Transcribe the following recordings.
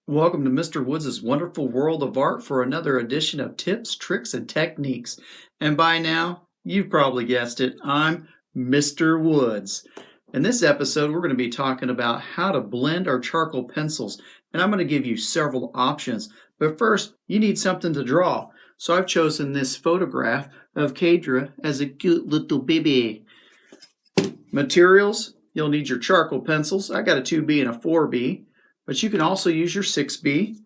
Welcome to Mr. Woods' Wonderful World of Art for another edition of Tips, Tricks, and Techniques. And by now, you've probably guessed it, I'm Mr. Woods. In this episode, we're going to be talking about how to blend our charcoal pencils. And I'm going to give you several options. But first, you need something to draw. So I've chosen this photograph of Kadra as a cute little baby. Materials, you'll need your charcoal pencils. I got a 2B and a 4B. But you can also use your 6B,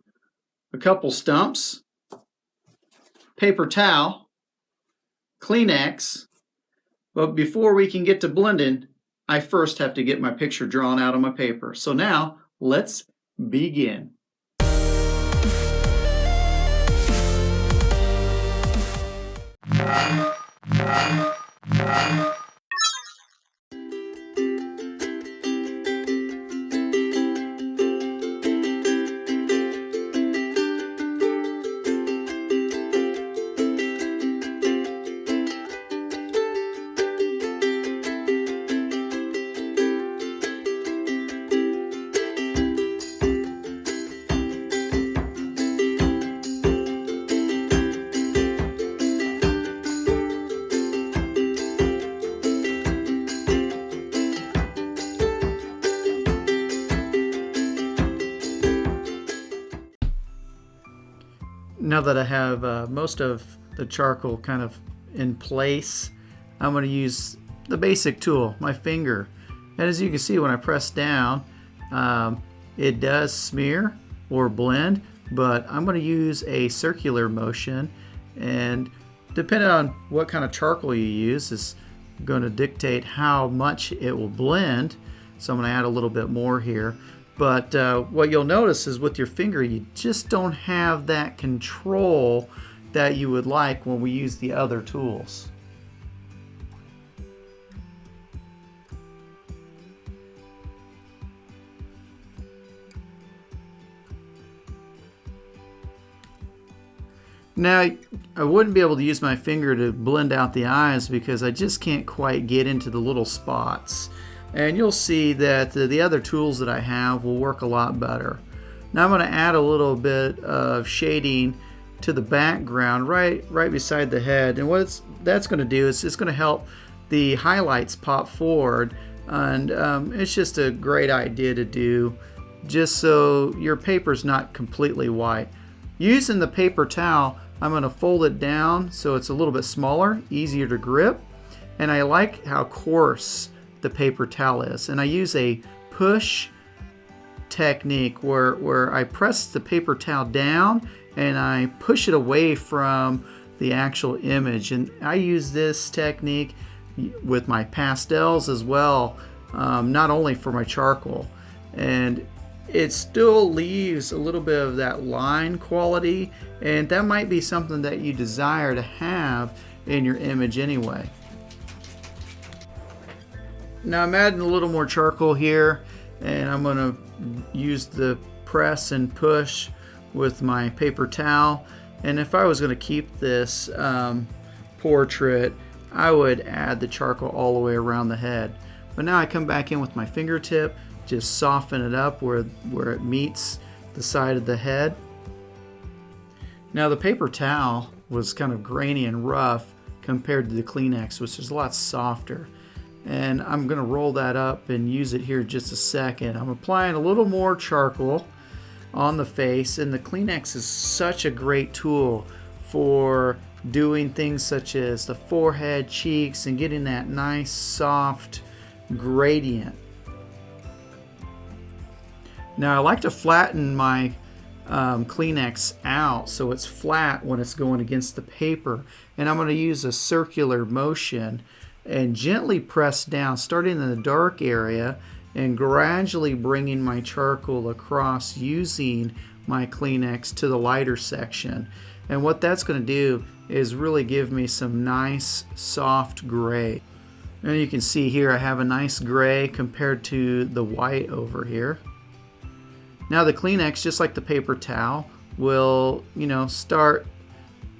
a couple stumps, paper towel, Kleenex. But before we can get to blending, I first have to get my picture drawn out on my paper. So now, let's begin. Now that I have most of the charcoal kind of in place, I'm going to use the basic tool, my finger. And as you can see, when I press down, it does smear or blend, but I'm going to use a circular motion, and depending on what kind of charcoal you use is going to dictate how much it will blend. So I'm going to add a little bit more here. But what you'll notice is with your finger, you just don't have that control that you would like when we use the other tools. Now, I wouldn't be able to use my finger to blend out the eyes because I just can't quite get into the little spots. And you'll see that the other tools that I have will work a lot better. Now I'm going to add a little bit of shading to the background right beside the head. And what that's going to do is it's going to help the highlights pop forward. And it's just a great idea to do just so your paper's not completely white. Using the paper towel, I'm going to fold it down so it's a little bit smaller, easier to grip. And I like how coarse the paper towel is, and I use a push technique where I press the paper towel down and I push it away from the actual image. And I use this technique with my pastels as well, not only for my charcoal, and it still leaves a little bit of that line quality, and that might be something that you desire to have in your image anyway. Now I'm adding a little more charcoal here, and I'm going to use the press and push with my paper towel. And if I was going to keep this portrait, I would add the charcoal all the way around the head. But now I come back in with my fingertip, just soften it up where it meets the side of the head. Now the paper towel was kind of grainy and rough compared to the Kleenex, which is a lot softer. And I'm going to roll that up and use it here just a second. I'm applying a little more charcoal on the face, and the Kleenex is such a great tool for doing things such as the forehead, cheeks, and getting that nice soft gradient. Now I like to flatten my Kleenex out so it's flat when it's going against the paper, and I'm going to use a circular motion and gently press down, starting in the dark area and gradually bringing my charcoal across using my Kleenex to the lighter section. And what that's going to do is really give me some nice soft gray. And you can see here I have a nice gray compared to the white over here. Now the Kleenex, just like the paper towel, will start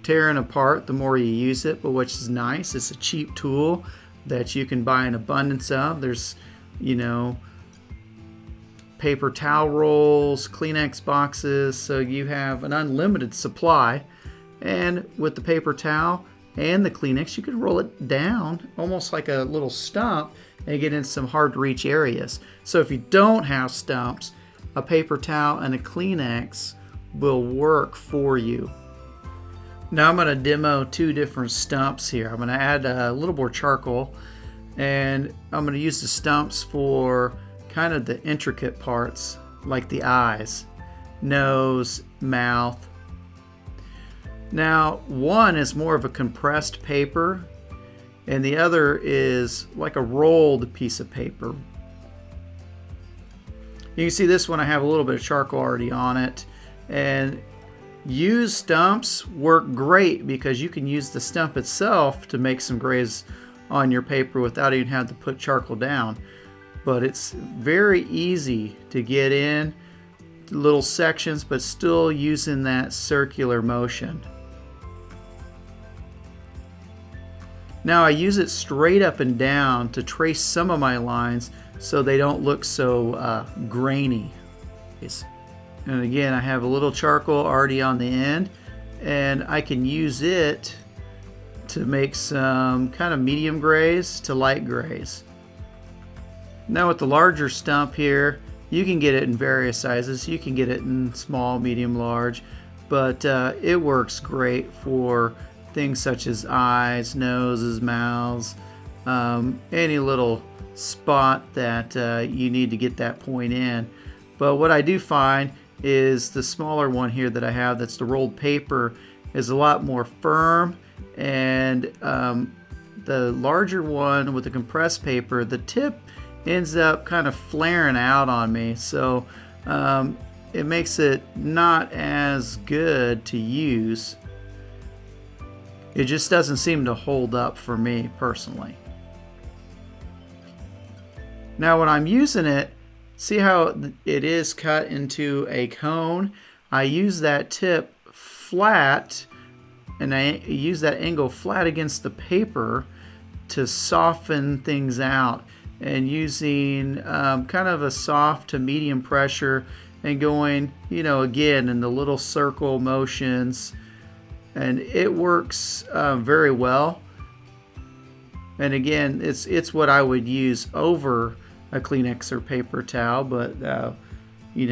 tearing apart the more you use it, but which is nice. It's a cheap tool that you can buy an abundance of. There's paper towel rolls, Kleenex boxes, so you have an unlimited supply. And with the paper towel and the Kleenex, you can roll it down almost like a little stump and get in some hard to reach areas. So if you don't have stumps, a paper towel and a Kleenex will work for you. Now I'm going to demo two different stumps here. I'm going to add a little more charcoal, and I'm going to use the stumps for kind of the intricate parts like the eyes, nose, mouth. Now one is more of a compressed paper and the other is like a rolled piece of paper. You can see this one I have a little bit of charcoal already on it, and used stumps work great because you can use the stump itself to make some grays on your paper without even having to put charcoal down. But it's very easy to get in little sections but still using that circular motion. Now I use it straight up and down to trace some of my lines so they don't look so grainy. And again, I have a little charcoal already on the end, and I can use it to make some kind of medium grays to light grays. Now with the larger stump here, you can get it in various sizes. You can get it in small, medium, large, but it works great for things such as eyes, noses, mouths, any little spot that you need to get that point in. But what I do find is the smaller one here that I have, that's the rolled paper, is a lot more firm, and the larger one with the compressed paper, the tip ends up kind of flaring out on me, so it makes it not as good to use. It just doesn't seem to hold up for me personally. Now when I'm using it, see how it is cut into a cone? I use that tip flat, and I use that angle flat against the paper to soften things out, and using kind of a soft to medium pressure and going, again in the little circle motions, and it works very well. And again, it's what I would use over a Kleenex or paper towel, but you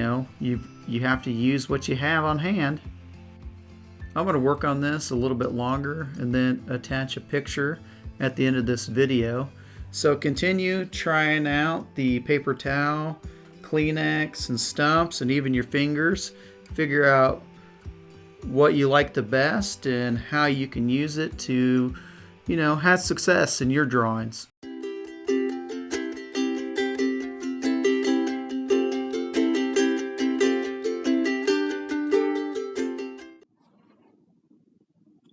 have to use what you have on hand. I'm going to work on this a little bit longer and then attach a picture at the end of this video. So continue trying out the paper towel, Kleenex, and stumps, and even your fingers. Figure out what you like the best and how you can use it to, have success in your drawings.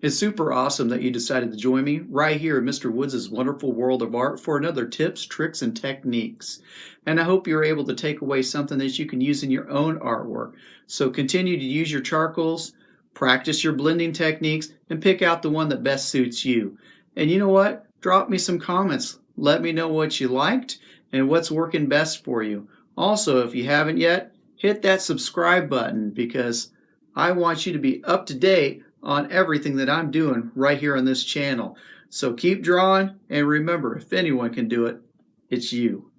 It's super awesome that you decided to join me right here at Mr. Woods' Wonderful World of Art for another tips, tricks, and techniques. And I hope you're able to take away something that you can use in your own artwork. So continue to use your charcoals, practice your blending techniques, and pick out the one that best suits you. And you know what? Drop me some comments. Let me know what you liked and what's working best for you. Also, if you haven't yet, hit that subscribe button because I want you to be up to date on everything that I'm doing right here on this channel. So keep drawing, and remember, if anyone can do it, it's you.